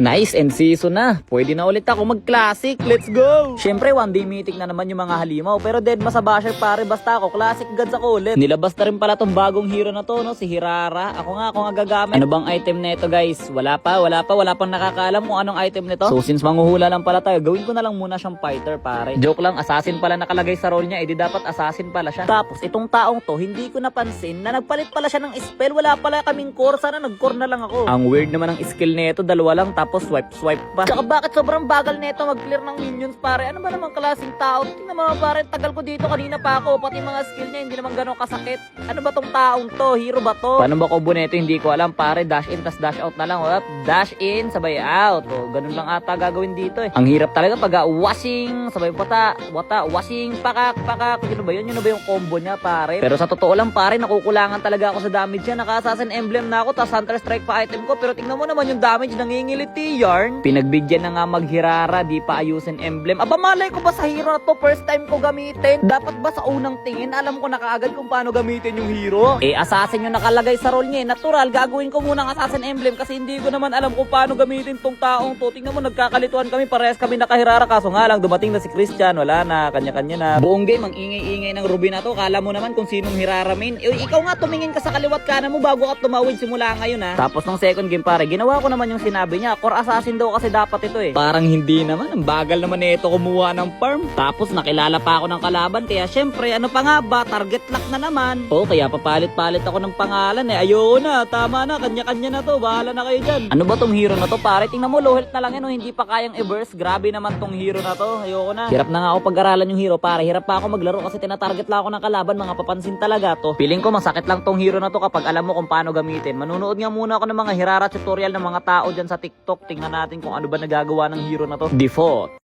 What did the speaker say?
Nice and season na. Pwede na ulit ako mag-classic. Let's go! Syempre, one day mythic na naman yung mga halimaw. Pero dead sa basher pare, basta ako classic gods ako ulit. Nilabas na rin pala tong bagong hero na to, no? Si Hirara. Ako nga gagamit. Ano bang item na ito, guys? Wala pang nakakaalam kung anong item nito. So since manghuhula lang pala tayo, gawin ko na lang muna siyang fighter pare. Joke lang, assassin pala nakalagay sa role niya. Eh di dapat assassin pala siya. Tapos itong taong to, hindi ko napansin na nagpalit pala siya ng spell. Wala pala kaming core. Sana nag-core na lang ako. Ang weird naman ng skill nito, dalawa lang tapos swipe pa. Tsaka bakit sobrang bagal nito mag-clear ng minions pare? Ano ba namang klaseng tao? Tingnan mo pare, tagal ko dito kanina pa ako. Pati mga skill niya hindi naman gano'ng kasakit. Ano ba tong taong to? Hero ba to? Paano ba combo nito? Hindi ko alam pare. Dash in tas dash out na lang. Up, dash in, sabay out. O, ganun lang ata gagawin dito eh. Ang hirap talaga pag washing, sabay wata, washing, pakak. Yun ba yun? Yun ba yung combo niya pare? Pero sa totoo lang pare, nakukulangan talaga ako sa damage niya. Naka-assassin emblem na ako, tas Hunter Strike pa item ko. Pero tingnan mo naman yung damage, nangingiliti yarn. Pinagbigyan na nga maghirara, di pa ayusin emblem. Aba malay ko ba sa hero na to? First time ko gamitin. Dapat ba sa unang tingin, alam ko na kaagad kung paano gamitin yung hero? Eh, assassin yung nakalagay sa role niya. Natural, gagawin ko muna ang assassin emblem kasi hindi ko naman alam kung paano gamitin tong taong to. Tingnan mo, nagkakalituan kami, parehas kami nakahirara. Kaso nga lang, dumating na si Christian. Wala na, kanya-kanya na. Buong game, ang ingay-ingay ng Ruby na to. Kala mo naman kung sinong hirara main. Eh, ikaw nga, tumingin ka sa kaliwat kanan mo bago ka tumawid simula ngayon ha. Tapos ng second game pare, ginawa ko naman yung sinabi niya. Core assassin daw kasi dapat ito eh. Parang hindi naman, ang bagal naman nito kumuha ng farm. Tapos nakilala pa ako ng kalaban, kaya syempre ano pa nga ba, target lock na naman. O kaya papalit-palit ako ng pangalan eh. Ayoko na, tama na, kanya-kanya na to, bahala na kayo dyan. Ano ba tong hero na to pare? Tingnan mo, low health na lang yan, hindi pa kayang i-burst. Grabe naman tong hero na to, ayoko na. Hirap na nga ako pag-aralan yung hero pare, hirap pa ako maglaro kasi tinatarget lang ako ng kalaban, mga papansin talaga to. Feeling ko masakit lang tong hero na to kapag alam mo kung paano gamitin. Manunood nga muna ako ng mga hirara tutorial ng mga tao dyan sa TikTok. Tingnan natin kung ano ba nagagawa ng hero na to. Default.